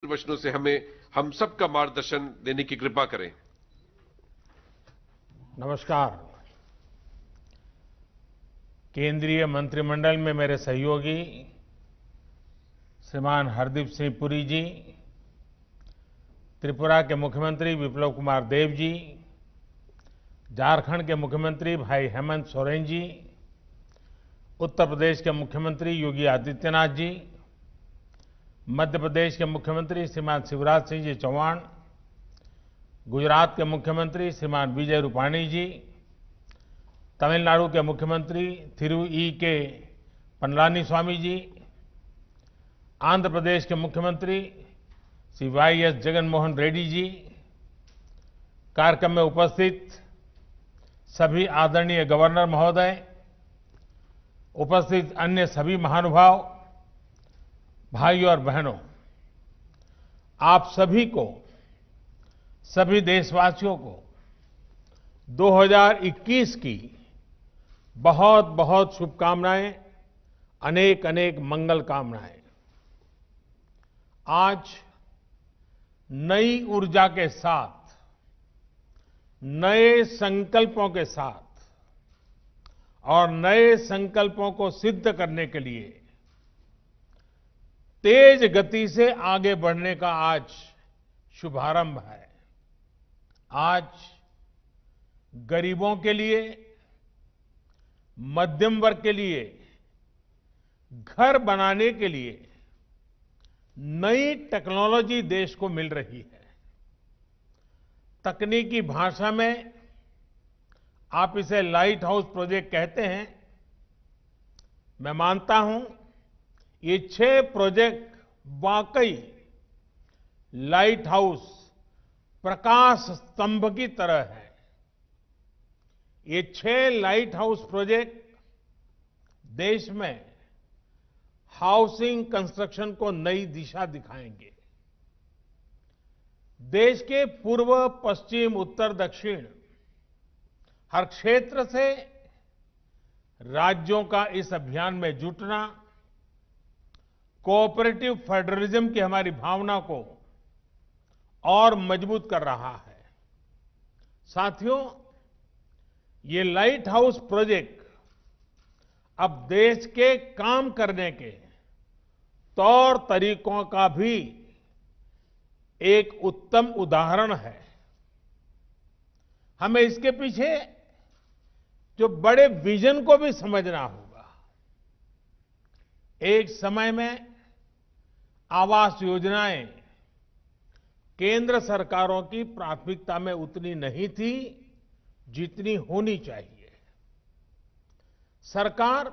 वचनों से हमें हम सबका मार्गदर्शन देने की कृपा करें। नमस्कार। केंद्रीय मंत्रिमंडल में मेरे सहयोगी श्रीमान हरदीप सिंह पुरी जी, त्रिपुरा के मुख्यमंत्री विप्लव कुमार देव जी, झारखंड के मुख्यमंत्री भाई हेमंत सोरेन जी, उत्तर प्रदेश के मुख्यमंत्री योगी आदित्यनाथ जी, मध्य प्रदेश के मुख्यमंत्री श्रीमान शिवराज सिंह जी चौहान, गुजरात के मुख्यमंत्री श्रीमान विजय रूपाणी जी, तमिलनाडु के मुख्यमंत्री थिरु ई के पनलानी स्वामी जी, आंध्र प्रदेश के मुख्यमंत्री श्री वाई एस जगन मोहन रेड्डी जी, कार्यक्रम में उपस्थित सभी आदरणीय गवर्नर महोदय, उपस्थित अन्य सभी महानुभाव, भाइयों और बहनों, आप सभी को, सभी देशवासियों को 2021 की बहुत बहुत शुभकामनाएं, अनेक अनेक मंगल कामनाएं। आज नई ऊर्जा के साथ, नए संकल्पों के साथ और नए संकल्पों को सिद्ध करने के लिए तेज गति से आगे बढ़ने का आज शुभारंभ है। आज गरीबों के लिए, मध्यम वर्ग के लिए, घर बनाने के लिए नई टेक्नोलॉजी देश को मिल रही है। तकनीकी भाषा में आप इसे लाइट हाउस प्रोजेक्ट कहते हैं। मैं मानता हूं ये 6 प्रोजेक्ट वाकई लाइट हाउस, प्रकाश स्तंभ की तरह है। ये 6 लाइट हाउस प्रोजेक्ट देश में हाउसिंग कंस्ट्रक्शन को नई दिशा दिखाएंगे। देश के पूर्व, पश्चिम, उत्तर, दक्षिण हर क्षेत्र से राज्यों का इस अभियान में जुटना कोऑपरेटिव फेडरलिज्म की हमारी भावना को और मजबूत कर रहा है। साथियों, ये लाइट हाउस प्रोजेक्ट अब देश के काम करने के तौर तरीकों का भी एक उत्तम उदाहरण है। हमें इसके पीछे जो बड़े विजन को भी समझना होगा। एक समय में आवास योजनाएं केंद्र सरकारों की प्राथमिकता में उतनी नहीं थी जितनी होनी चाहिए। सरकार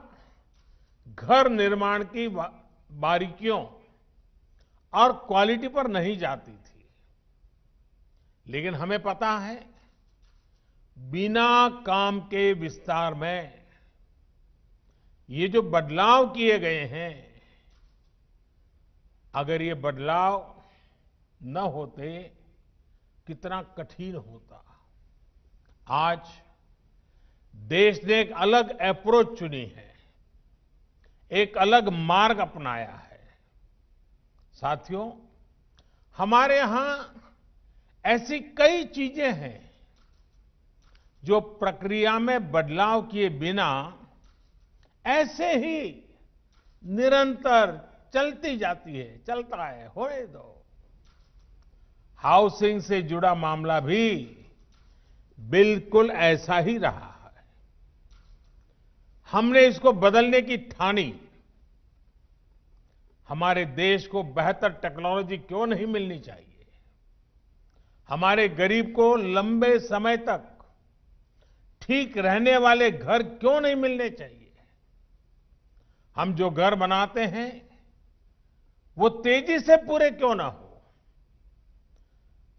घर निर्माण की बारीकियों और क्वालिटी पर नहीं जाती थी, लेकिन हमें पता है बिना काम के विस्तार में ये जो बदलाव किए गए हैं, अगर ये बदलाव न होते कितना कठिन होता। आज देश ने एक अलग अप्रोच चुनी है, एक अलग मार्ग अपनाया है। साथियों, हमारे यहां ऐसी कई चीजें हैं जो प्रक्रिया में बदलाव किए बिना ऐसे ही निरंतर चलती जाती है, चलता है, होने दो। हाउसिंग से जुड़ा मामला भी बिल्कुल ऐसा ही रहा है। हमने इसको बदलने की ठानी। हमारे देश को बेहतर टेक्नोलॉजी क्यों नहीं मिलनी चाहिए? हमारे गरीब को लंबे समय तक ठीक रहने वाले घर क्यों नहीं मिलने चाहिए? हम जो घर बनाते हैं वो तेजी से पूरे क्यों ना हो?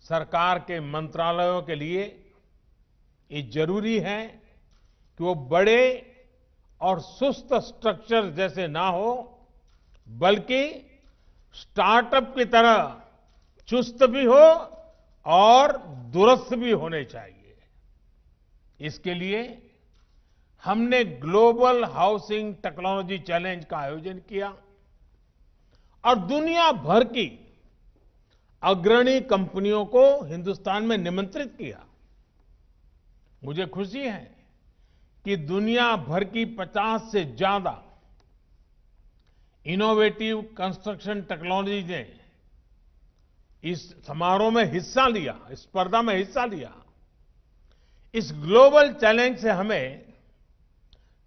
सरकार के मंत्रालयों के लिए ये जरूरी है कि वो बड़े और सुस्त स्ट्रक्चर जैसे ना हो, बल्कि स्टार्टअप की तरह चुस्त भी हो और दुरुस्त भी होने चाहिए। इसके लिए हमने ग्लोबल हाउसिंग टेक्नोलॉजी चैलेंज का आयोजन किया और दुनिया भर की अग्रणी कंपनियों को हिंदुस्तान में निमंत्रित किया। मुझे खुशी है कि दुनिया भर की 50 से ज्यादा इनोवेटिव कंस्ट्रक्शन टेक्नोलॉजी ने इस समारोह में हिस्सा लिया, इस स्पर्धा में हिस्सा लिया। इस ग्लोबल चैलेंज से हमें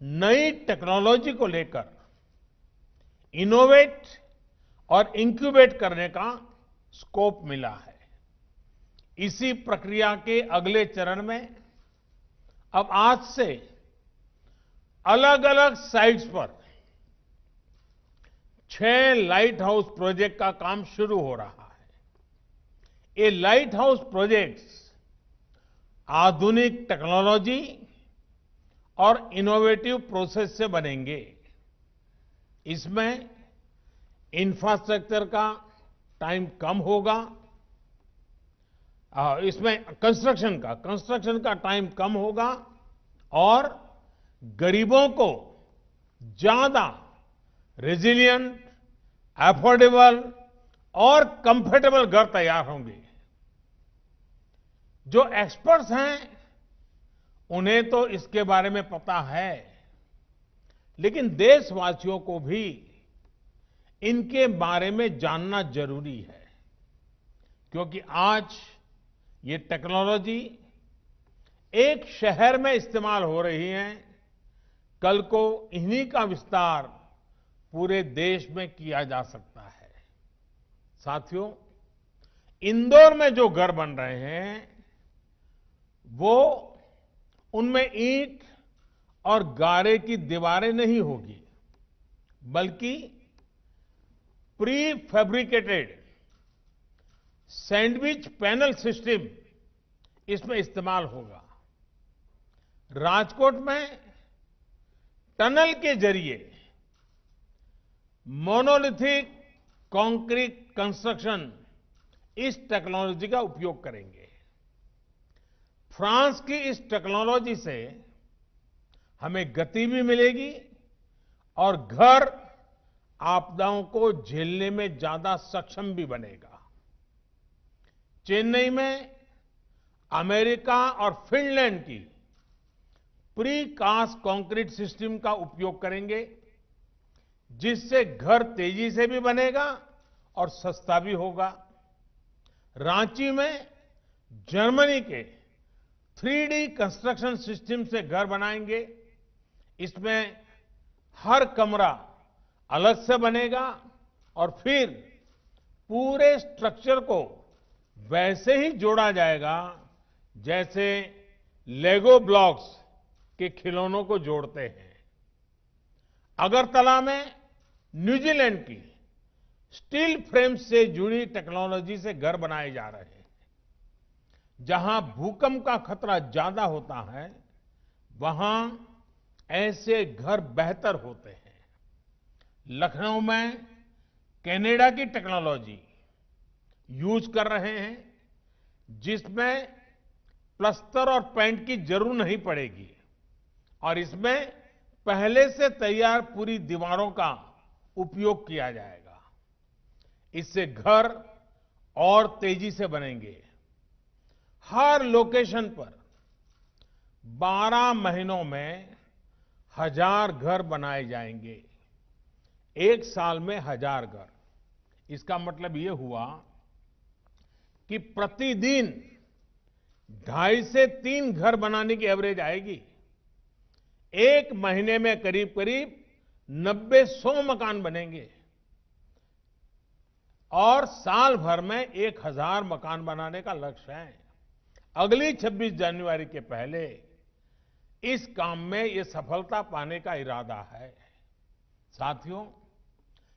नई टेक्नोलॉजी को लेकर इनोवेट और इंक्यूबेट करने का स्कोप मिला है। इसी प्रक्रिया के अगले चरण में अब आज से अलग अलग साइट्स पर 6 लाइट हाउस प्रोजेक्ट का काम शुरू हो रहा है। ये लाइट हाउस प्रोजेक्ट्स आधुनिक टेक्नोलॉजी और इनोवेटिव प्रोसेस से बनेंगे। इसमें इंफ्रास्ट्रक्चर का टाइम कम होगा, इसमें कंस्ट्रक्शन का टाइम कम होगा और गरीबों को ज्यादा रेजिलिएंट, अफोर्डेबल और कंफर्टेबल घर तैयार होंगे। जो एक्सपर्ट्स हैं उन्हें तो इसके बारे में पता है, लेकिन देशवासियों को भी इनके बारे में जानना जरूरी है, क्योंकि आज ये टेक्नोलॉजी एक शहर में इस्तेमाल हो रही है, कल को इन्हीं का विस्तार पूरे देश में किया जा सकता है। साथियों, इंदौर में जो घर बन रहे हैं वो उनमें ईंट और गारे की दीवारें नहीं होगी, बल्कि pre fabricated sandwich panel system इसमें इस्तेमाल होगा। राजकोट में टनल के जरिए मोनोलिथिक कंक्रीट कंस्ट्रक्शन इस टेक्नोलॉजी का उपयोग करेंगे। फ्रांस की इस टेक्नोलॉजी से हमें गति भी मिलेगी और घर आपदाओं को झेलने में ज्यादा सक्षम भी बनेगा। चेन्नई में अमेरिका और फिनलैंड की प्री कास्ट कंक्रीट सिस्टम का उपयोग करेंगे, जिससे घर तेजी से भी बनेगा और सस्ता भी होगा। रांची में जर्मनी के 3D कंस्ट्रक्शन सिस्टम से घर बनाएंगे। इसमें हर कमरा अलग से बनेगा और फिर पूरे स्ट्रक्चर को वैसे ही जोड़ा जाएगा जैसे लेगो ब्लॉक्स के खिलौनों को जोड़ते हैं। अगरतला में न्यूजीलैंड की स्टील फ्रेम से जुड़ी टेक्नोलॉजी से घर बनाए जा रहे हैं। जहां भूकंप का खतरा ज्यादा होता है, वहां ऐसे घर बेहतर होते हैं। लखनऊ में कनाडा की टेक्नोलॉजी यूज कर रहे हैं, जिसमें प्लास्टर और पेंट की जरूरत नहीं पड़ेगी और इसमें पहले से तैयार पूरी दीवारों का उपयोग किया जाएगा। इससे घर और तेजी से बनेंगे। हर लोकेशन पर 12 महीनों में 1000 घर बनाए जाएंगे। एक साल में 1000 घर। इसका मतलब ये हुआ कि प्रतिदिन 2.5 से 3 घर बनाने की एवरेज आएगी। एक महीने में करीब करीब 90-100 मकान बनेंगे और साल भर में 1000 मकान बनाने का लक्ष्य है। अगली 26 जनवरी के पहले इस काम में ये सफलता पाने का इरादा है। साथियों,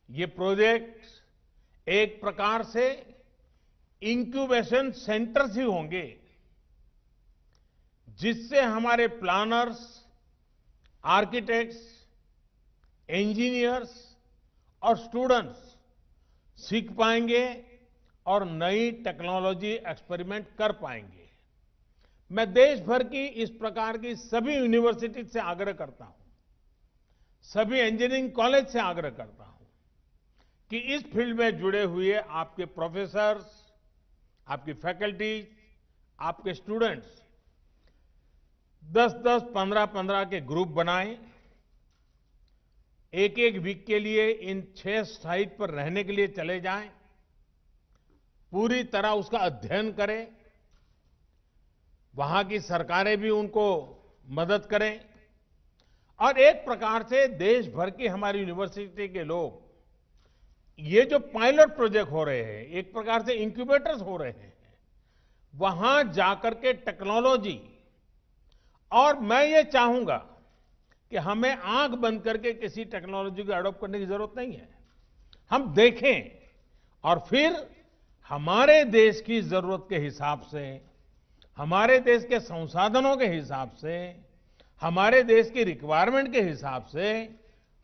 ये प्रोजेक्ट एक प्रकार से इंक्यूबेशन सेंटर्स ही होंगे, जिससे हमारे प्लानर्स, आर्किटेक्ट्स, इंजीनियर्स और स्टूडेंट्स सीख पाएंगे और नई टेक्नोलॉजी एक्सपेरिमेंट कर पाएंगे। मैं देश भर की इस प्रकार की सभी यूनिवर्सिटी से आग्रह करता हूं, सभी इंजीनियरिंग कॉलेज से आग्रह करता हूं कि इस फील्ड में जुड़े हुए आपके प्रोफेसर्स, आपकी फैकल्टीज, आपके स्टूडेंट्स 10-10, 15-15 के ग्रुप बनाएं, एक वीक के लिए इन 6 साइट पर रहने के लिए चले जाएं, पूरी तरह उसका अध्ययन करें, वहां की सरकारें भी उनको मदद करें और एक प्रकार से देश भर की हमारी यूनिवर्सिटी के लोग ये जो पायलट प्रोजेक्ट हो रहे हैं, एक प्रकार से इंक्यूबेटर्स हो रहे हैं, वहां जाकर के टेक्नोलॉजी, और मैं ये चाहूंगा कि हमें आंख बंद करके किसी टेक्नोलॉजी को अडॉप्ट करने की जरूरत नहीं है। हम देखें और फिर हमारे देश की जरूरत के हिसाब से, हमारे देश के संसाधनों के हिसाब से, हमारे देश की रिक्वायरमेंट के हिसाब से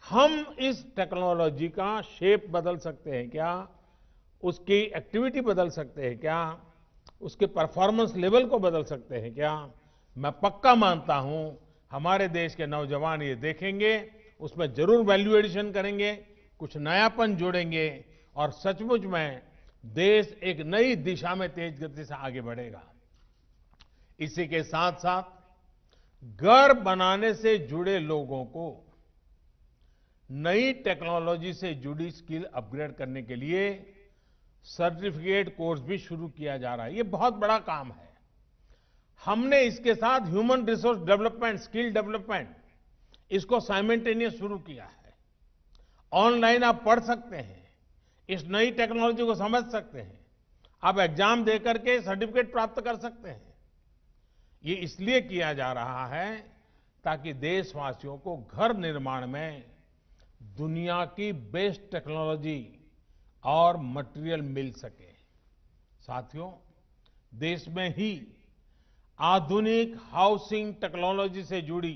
हम इस टेक्नोलॉजी का शेप बदल सकते हैं क्या, उसकी एक्टिविटी बदल सकते हैं क्या, उसके परफॉर्मेंस लेवल को बदल सकते हैं क्या। मैं पक्का मानता हूं हमारे देश के नौजवान ये देखेंगे, उसमें जरूर वैल्यू एडिशन करेंगे, कुछ नयापन जोड़ेंगे और सचमुच में देश एक नई दिशा में तेज गति से आगे बढ़ेगा। इसी के साथ साथ घर बनाने से जुड़े लोगों को नई टेक्नोलॉजी से जुड़ी स्किल अपग्रेड करने के लिए सर्टिफिकेट कोर्स भी शुरू किया जा रहा है। ये बहुत बड़ा काम है। हमने इसके साथ human resource development, skill development, इसको साइमल्टेनियस शुरू किया है। ऑनलाइन आप पढ़ सकते हैं, इस नई टेक्नोलॉजी को समझ सकते हैं, आप एग्जाम दे करके सर्टिफिकेट प्राप्त कर सकते हैं। ये इसलिए किया जा रहा है ताकि देशवासियों को घर निर्माण में दुनिया की बेस्ट टेक्नोलॉजी और मटेरियल मिल सके। साथियों, देश में ही आधुनिक हाउसिंग टेक्नोलॉजी से जुड़ी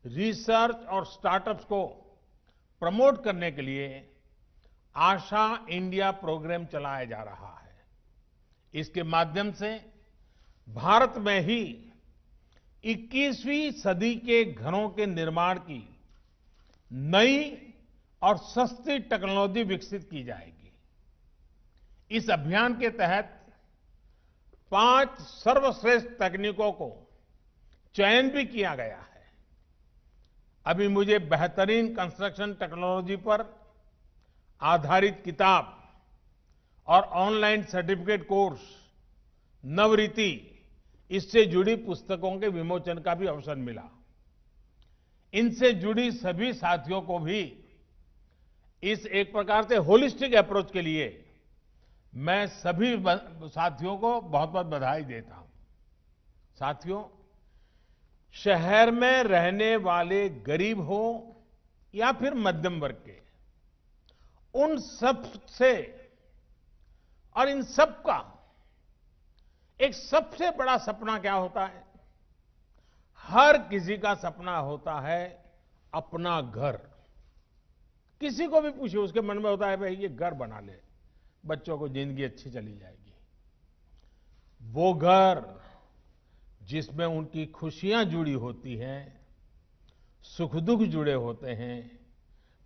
रिसर्च और स्टार्टअप्स को प्रमोट करने के लिए आशा इंडिया प्रोग्राम चलाया जा रहा है। इसके माध्यम से भारत में ही 21वीं सदी के घरों के निर्माण की नई और सस्ती टेक्नोलॉजी विकसित की जाएगी। इस अभियान के तहत 5 सर्वश्रेष्ठ तकनीकों को चयन भी किया गया है। अभी मुझे बेहतरीन कंस्ट्रक्शन टेक्नोलॉजी पर आधारित किताब और ऑनलाइन सर्टिफिकेट कोर्स नवरीति, इससे जुड़ी पुस्तकों के विमोचन का भी अवसर मिला। इनसे जुड़ी सभी साथियों को भी इस एक प्रकार से होलिस्टिक अप्रोच के लिए मैं सभी साथियों को बहुत बहुत बधाई देता हूं। साथियों, शहर में रहने वाले गरीब हो या फिर मध्यम वर्ग के, उन सब से और इन सब का एक सबसे बड़ा सपना क्या होता है? हर किसी का सपना होता है अपना घर। किसी को भी पूछिए, उसके मन में होता है भाई ये घर बना ले, बच्चों को जिंदगी अच्छी चली जाएगी। वो घर जिसमें उनकी खुशियां जुड़ी होती हैं, सुख दुख जुड़े होते हैं,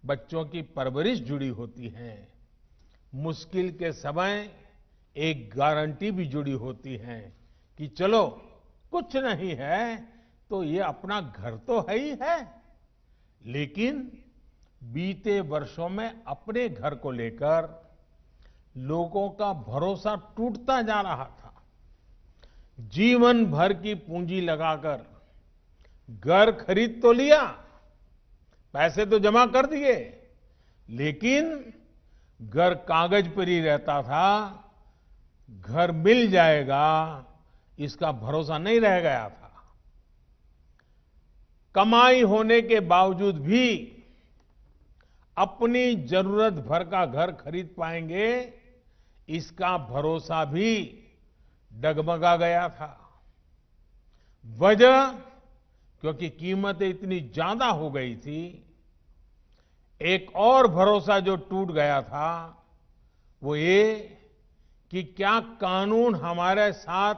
बच्चों की परवरिश जुड़ी होती है, मुश्किल के समय एक गारंटी भी जुड़ी होती है कि चलो कुछ नहीं है तो ये अपना घर तो है ही है। लेकिन बीते वर्षों में अपने घर को लेकर लोगों का भरोसा टूटता जा रहा था। जीवन भर की पूंजी लगाकर घर खरीद तो लिया, पैसे तो जमा कर दिए, लेकिन घर कागज पर ही रहता था। घर मिल जाएगा इसका भरोसा नहीं रह गया था। कमाई होने के बावजूद भी अपनी जरूरत भर का घर खरीद पाएंगे, इसका भरोसा भी डगमगा गया था। वजह क्योंकि कीमतें इतनी ज्यादा हो गई थी। एक और भरोसा जो टूट गया था वो ये कि क्या कानून हमारे साथ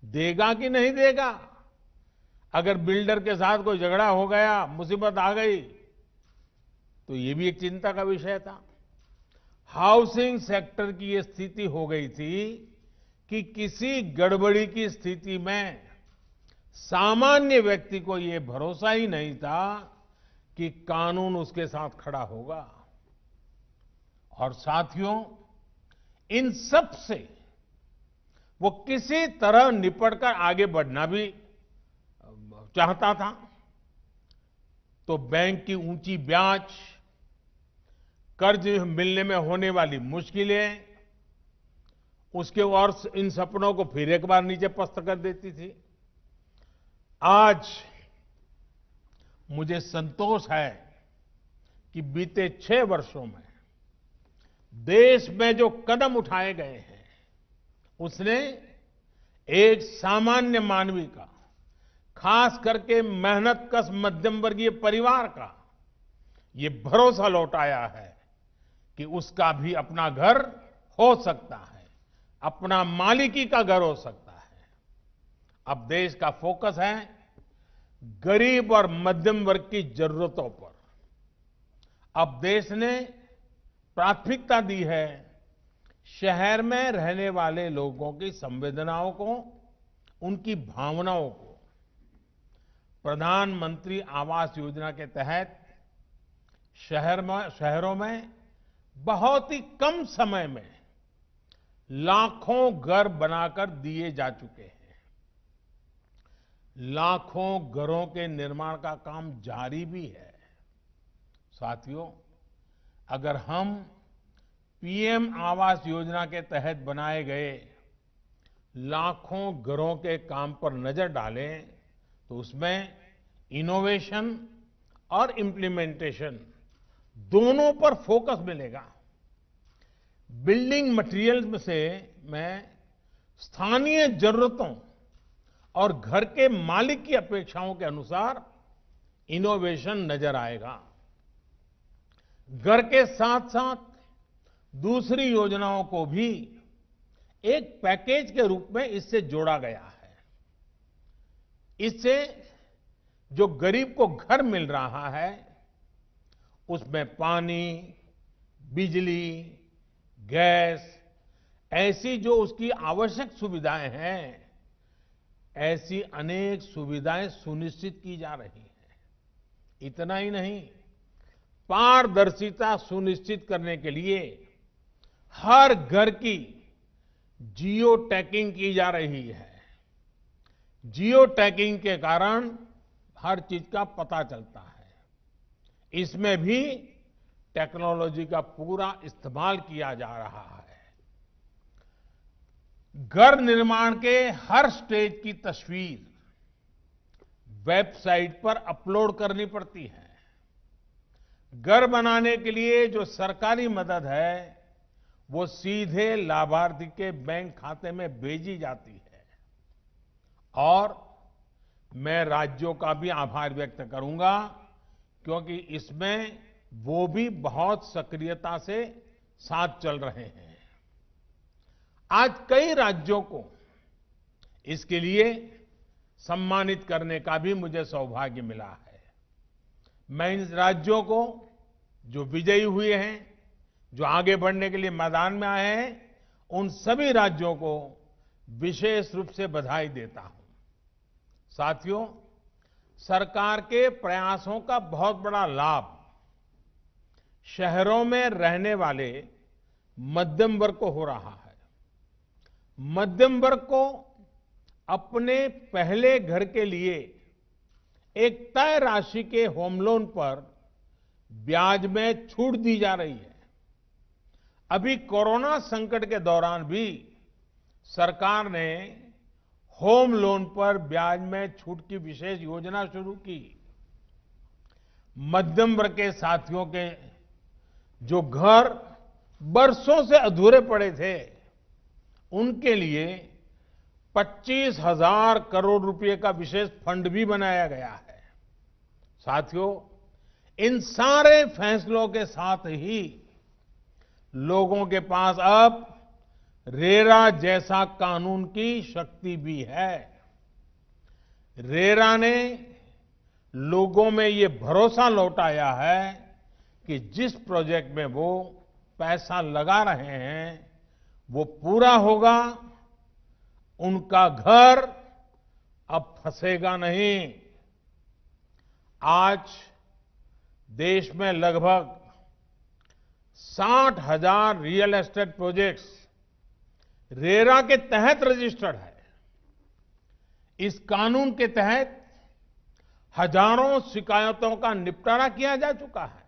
देगा कि नहीं देगा। अगर बिल्डर के साथ कोई झगड़ा हो गया, मुसीबत आ गई, तो ये भी एक चिंता का विषय था। हाउसिंग सेक्टर की ये स्थिति हो गई थी कि किसी गड़बड़ी की स्थिति में सामान्य व्यक्ति को ये भरोसा ही नहीं था कि कानून उसके साथ खड़ा होगा। और साथियों, इन सब से वो किसी तरह निपटकर आगे बढ़ना भी चाहता था। तो बैंक की ऊंची ब्याज, कर्ज मिलने में होने वाली मुश्किलें उसके और इन सपनों को फिर एक बार नीचे पस्त कर देती थी। आज मुझे संतोष है कि बीते 6 वर्षों में देश में जो कदम उठाए गए हैं उसने एक सामान्य मानवी का, खास करके मेहनतकश मध्यम वर्गीय परिवार का ये भरोसा लौटाया है कि उसका भी अपना घर हो सकता है, अपना मालिकी का घर हो सकता है। अब देश का फोकस है गरीब और मध्यम वर्ग की जरूरतों पर। अब देश ने प्राथमिकता दी है शहर में रहने वाले लोगों की संवेदनाओं को, उनकी भावनाओं को। प्रधानमंत्री आवास योजना के तहत शहरों में बहुत ही कम समय में लाखों घर बनाकर दिए जा चुके हैं। लाखों घरों के निर्माण का काम जारी भी है। साथियों, अगर हम पीएम आवास योजना के तहत बनाए गए लाखों घरों के काम पर नजर डालें तो उसमें इनोवेशन और इम्प्लीमेंटेशन दोनों पर फोकस मिलेगा। बिल्डिंग मटेरियल से मैं स्थानीय जरूरतों और घर के मालिक की अपेक्षाओं के अनुसार इनोवेशन नजर आएगा। घर के साथ साथ दूसरी योजनाओं को भी एक पैकेज के रूप में इससे जोड़ा गया है। इससे जो गरीब को घर मिल रहा है उसमें पानी, बिजली, गैस, ऐसी जो उसकी आवश्यक सुविधाएं हैं, ऐसी अनेक सुविधाएं सुनिश्चित की जा रही हैं। इतना ही नहीं, पारदर्शिता सुनिश्चित करने के लिए हर घर की जियो टैगिंग की जा रही है। जियो टैगिंग के कारण हर चीज का पता चलता है। इसमें भी टेक्नोलॉजी का पूरा इस्तेमाल किया जा रहा है। घर निर्माण के हर स्टेज की तस्वीर वेबसाइट पर अपलोड करनी पड़ती है। घर बनाने के लिए जो सरकारी मदद है वो सीधे लाभार्थी के बैंक खाते में भेजी जाती है। और मैं राज्यों का भी आभार व्यक्त करूंगा क्योंकि इसमें वो भी बहुत सक्रियता से साथ चल रहे हैं। आज कई राज्यों को इसके लिए सम्मानित करने का भी मुझे सौभाग्य मिला है। मैं इन राज्यों को जो विजयी हुए हैं, जो आगे बढ़ने के लिए मैदान में आए हैं, उन सभी राज्यों को विशेष रूप से बधाई देता हूं। साथियों, सरकार के प्रयासों का बहुत बड़ा लाभ शहरों में रहने वाले मध्यम वर्ग को हो रहा है। मध्यम वर्ग को अपने पहले घर के लिए एक तय राशि के होम लोन पर ब्याज में छूट दी जा रही है। अभी कोरोना संकट के दौरान भी सरकार ने होम लोन पर ब्याज में छूट की विशेष योजना शुरू की। मध्यम वर्ग के साथियों के जो घर बरसों से अधूरे पड़े थे, उनके लिए 25,000 करोड़ रुपए का विशेष फंड भी बनाया गया है। साथियों, इन सारे फैसलों के साथ ही लोगों के पास अब रेरा जैसा कानून की शक्ति भी है। रेरा ने लोगों में ये भरोसा लौटाया है कि जिस प्रोजेक्ट में वो पैसा लगा रहे हैं वो पूरा होगा उनका घर अब फंसेगा नहीं। आज देश में लगभग 60,000 रियल एस्टेट प्रोजेक्ट्स रेरा के तहत रजिस्टर्ड है। इस कानून के तहत हजारों शिकायतों का निपटारा किया जा चुका है,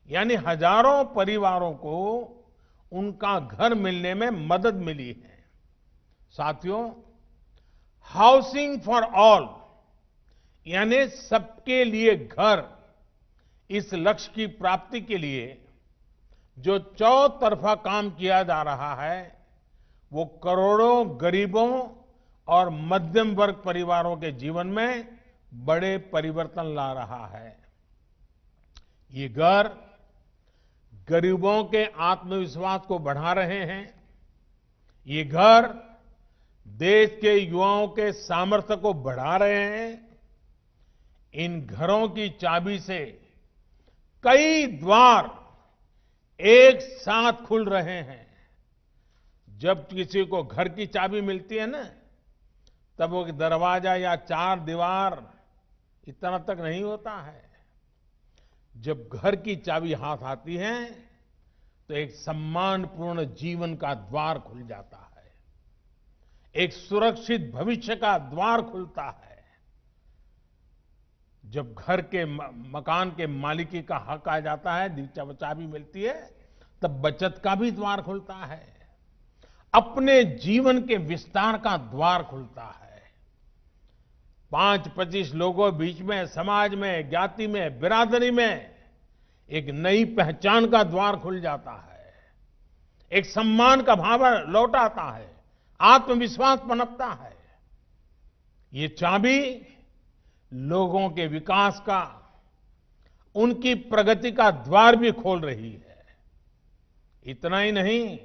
यानी हजारों परिवारों को उनका घर मिलने में मदद मिली है। साथियों, हाउसिंग फॉर ऑल यानी सबके लिए घर, इस लक्ष्य की प्राप्ति के लिए जो चौतरफा काम किया जा रहा है, वो करोड़ों गरीबों और मध्यम वर्ग परिवारों के जीवन में बड़े परिवर्तन ला रहा है। ये घर गरीबों के आत्मविश्वास को बढ़ा रहे हैं। ये घर देश के युवाओं के सामर्थ्य को बढ़ा रहे हैं। इन घरों की चाबी से कई द्वार एक साथ खुल रहे हैं। जब किसी को घर की चाबी मिलती है ना, तब वो दरवाजा या चार दीवार इतना तक नहीं होता है। जब घर की चाबी हाथ आती है तो एक सम्मानपूर्ण जीवन का द्वार खुल जाता है, एक सुरक्षित भविष्य का द्वार खुलता है। जब घर के मकान के मालिकी का हक आ जाता है, चाबी मिलती है, तब बचत का भी द्वार खुलता है, अपने जीवन के विस्तार का द्वार खुलता है। 5-25 लोगों बीच में, समाज में, ज्ञाति में, बिरादरी में एक नई पहचान का द्वार खुल जाता है, एक सम्मान का भाव लौट आता है, आत्मविश्वास पनपता है। ये चाबी लोगों के विकास का, उनकी प्रगति का द्वार भी खोल रही है। इतना ही नहीं,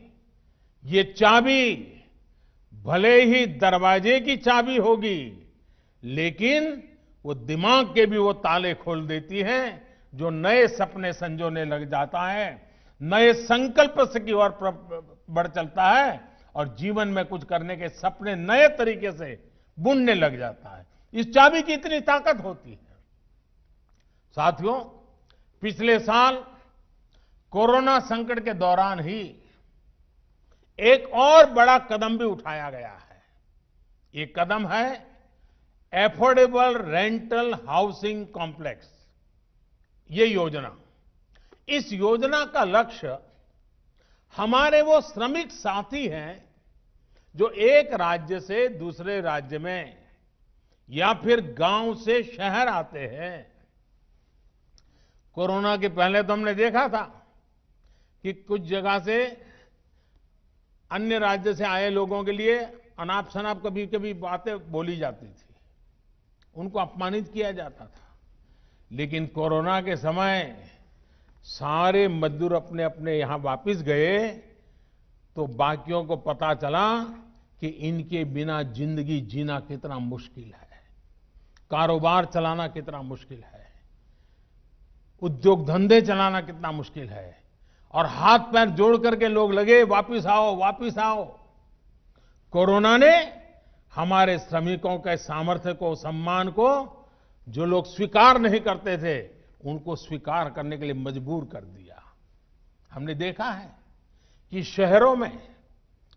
ये चाबी भले ही दरवाजे की चाबी होगी, लेकिन वो दिमाग के भी वो ताले खोल देती है, जो नए सपने संजोने लग जाता है, नए संकल्प से की ओर बढ़ चलता है और जीवन में कुछ करने के सपने नए तरीके से बुनने लग जाता है। इस चाबी की इतनी ताकत होती है। साथियों, पिछले साल कोरोना संकट के दौरान ही एक और बड़ा कदम भी उठाया गया है। ये कदम है एफोर्डेबल रेंटल हाउसिंग कॉम्प्लेक्स। ये योजना, इस योजना का लक्ष्य हमारे वो श्रमिक साथी हैं जो एक राज्य से दूसरे राज्य में या फिर गांव से शहर आते हैं। कोरोना के पहले तो हमने देखा था कि कुछ जगह से अन्य राज्य से आए लोगों के लिए अनाप शनाप कभी कभी बातें बोली जाती थी, उनको अपमानित किया जाता था। लेकिन कोरोना के समय सारे मजदूर अपने अपने यहां वापस गए तो बाकियों को पता चला कि इनके बिना जिंदगी जीना कितना मुश्किल है, कारोबार चलाना कितना मुश्किल है, उद्योग धंधे चलाना कितना मुश्किल है। और हाथ पैर जोड़ करके लोग लगे, वापिस आओ, वापिस आओ। कोरोना ने हमारे श्रमिकों के सामर्थ्य को, सम्मान को, जो लोग स्वीकार नहीं करते थे, उनको स्वीकार करने के लिए मजबूर कर दिया। हमने देखा है कि शहरों में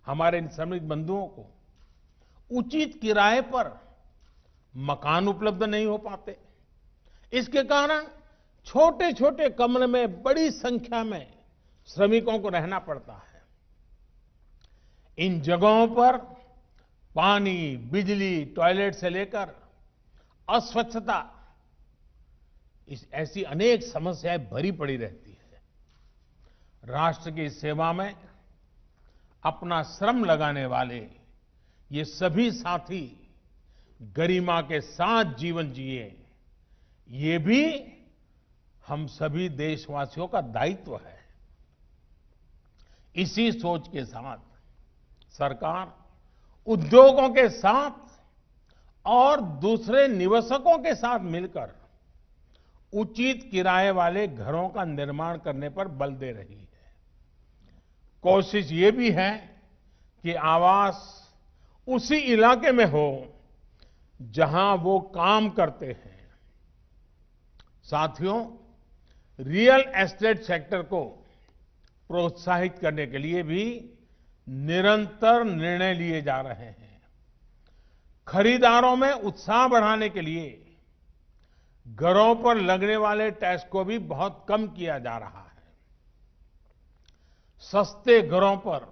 हमारे इन श्रमिक बंधुओं को उचित किराए पर मकान उपलब्ध नहीं हो पाते। इसके कारण छोटे छोटे कमरे में बड़ी संख्या में श्रमिकों को रहना पड़ता है। इन जगहों पर पानी, बिजली, टॉयलेट से लेकर अस्वच्छता, ऐसी अनेक समस्याएं भरी पड़ी रहती है। राष्ट्र की सेवा में अपना श्रम लगाने वाले ये सभी साथी गरिमा के साथ जीवन जिए, ये भी हम सभी देशवासियों का दायित्व है। इसी सोच के साथ सरकार उद्योगों के साथ और दूसरे निवेशकों के साथ मिलकर उचित किराए वाले घरों का निर्माण करने पर बल दे रही है। कोशिश ये भी है कि आवास उसी इलाके में हो जहां वो काम करते हैं। साथियों, रियल एस्टेट सेक्टर को प्रोत्साहित करने के लिए भी निरंतर निर्णय लिए जा रहे हैं। खरीदारों में उत्साह बढ़ाने के लिए घरों पर लगने वाले टैक्स को भी बहुत कम किया जा रहा है। सस्ते घरों पर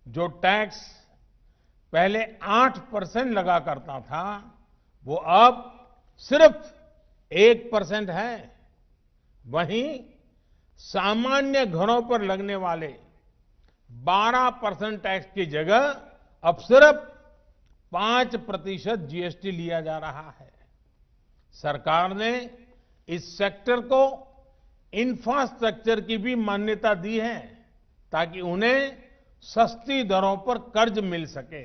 जो टैक्स पहले 8% लगा करता था, वो अब सिर्फ 1% है। वहीं सामान्य घरों पर लगने वाले 12% टैक्स की जगह अब सिर्फ 5% जीएसटी लिया जा रहा है। सरकार ने इस सेक्टर को इंफ्रास्ट्रक्चर की भी मान्यता दी है ताकि उन्हें सस्ती दरों पर कर्ज मिल सके।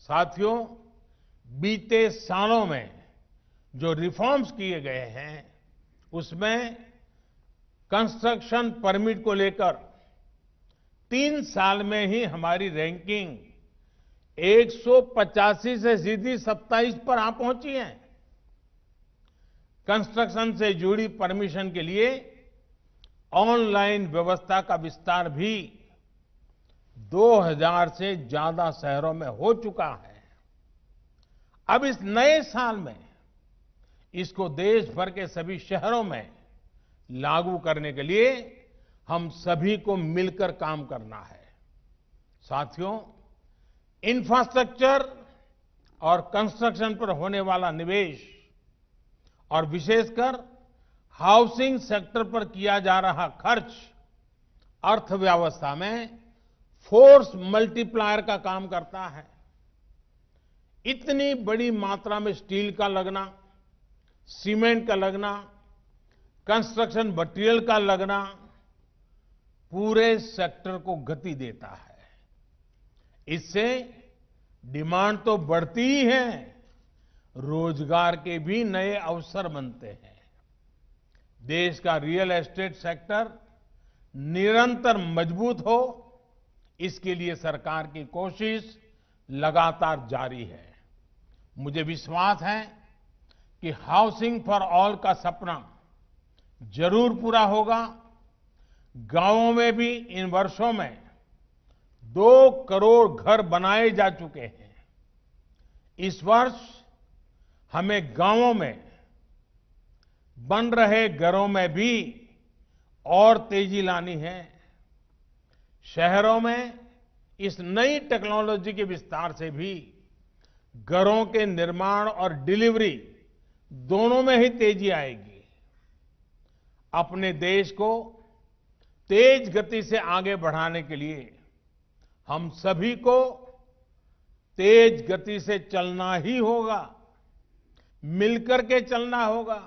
साथियों, बीते सालों में जो रिफॉर्म्स किए गए हैं उसमें कंस्ट्रक्शन परमिट को लेकर 3 साल में ही हमारी रैंकिंग 185 से सीधी 27 पर आ पहुंची है। कंस्ट्रक्शन से जुड़ी परमिशन के लिए ऑनलाइन व्यवस्था का विस्तार भी 2000 से ज्यादा शहरों में हो चुका है। अब इस नए साल में इसको देश भर के सभी शहरों में लागू करने के लिए हम सभी को मिलकर काम करना है। साथियों, इंफ्रास्ट्रक्चर और कंस्ट्रक्शन पर होने वाला निवेश और विशेषकर हाउसिंग सेक्टर पर किया जा रहा खर्च अर्थव्यवस्था में फोर्स मल्टीप्लायर का काम करता है। इतनी बड़ी मात्रा में स्टील का लगना, सीमेंट का लगना, कंस्ट्रक्शन मटेरियल का लगना पूरे सेक्टर को गति देता है। इससे डिमांड तो बढ़ती ही है, रोजगार के भी नए अवसर बनते हैं। देश का रियल एस्टेट सेक्टर निरंतर मजबूत हो, इसके लिए सरकार की कोशिश लगातार जारी है। मुझे विश्वास है कि हाउसिंग फॉर ऑल का सपना जरूर पूरा होगा। गांवों में भी इन वर्षों में 2 करोड़ घर बनाए जा चुके हैं। इस वर्ष हमें गांवों में बन रहे घरों में भी और तेजी लानी है। शहरों में इस नई टेक्नोलॉजी के विस्तार से भी घरों के निर्माण और डिलीवरी दोनों में ही तेजी आएगी। अपने देश को तेज गति से आगे बढ़ाने के लिए हम सभी को तेज गति से चलना ही होगा, मिलकर के चलना होगा,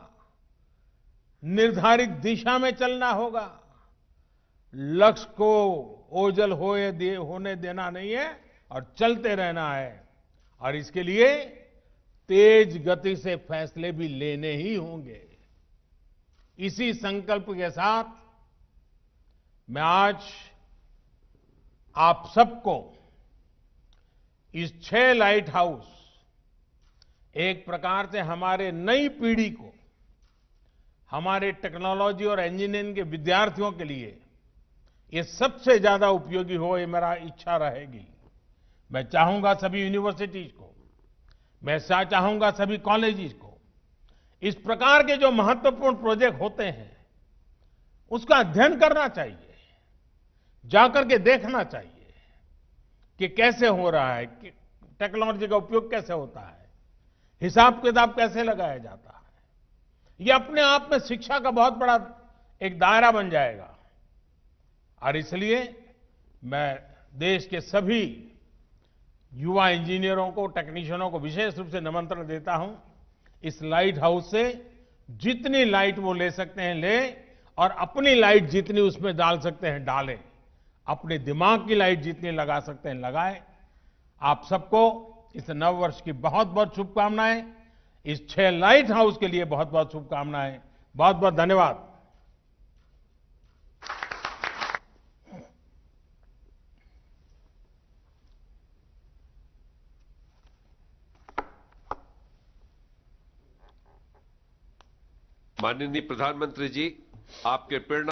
निर्धारित दिशा में चलना होगा। लक्ष्य को ओझल होने देना नहीं है और चलते रहना है। और इसके लिए तेज गति से फैसले भी लेने ही होंगे। इसी संकल्प के साथ मैं आज आप सबको इस 6 लाइट हाउस, एक प्रकार से हमारे नई पीढ़ी को, हमारे टेक्नोलॉजी और इंजीनियरिंग के विद्यार्थियों के लिए ये सबसे ज्यादा उपयोगी हो, ये मेरा इच्छा रहेगी। मैं चाहूंगा सभी यूनिवर्सिटीज को, मैं चाहूंगा सभी कॉलेजेस को, इस प्रकार के जो महत्वपूर्ण प्रोजेक्ट होते हैं उसका अध्ययन करना चाहिए, जाकर के देखना चाहिए कि कैसे हो रहा है, कि टेक्नोलॉजी का उपयोग कैसे होता है, हिसाब किताब कैसे लगाया जाता है। ये अपने आप में शिक्षा का बहुत बड़ा एक दायरा बन जाएगा। और इसलिए मैं देश के सभी युवा इंजीनियरों को, टेक्नीशियनों को विशेष रूप से निमंत्रण देता हूं। इस लाइट हाउस से जितनी लाइट वो ले सकते हैं लें, और अपनी लाइट जितनी उसमें डाल सकते हैं डालें, अपने दिमाग की लाइट जितनी लगा सकते हैं लगाएं। आप सबको इस नव वर्ष की बहुत बहुत शुभकामनाएं। इस 6 लाइट हाउस के लिए बहुत बहुत शुभकामनाएं। बहुत बहुत धन्यवाद। माननीय प्रधानमंत्री जी, आपके प्रेरणा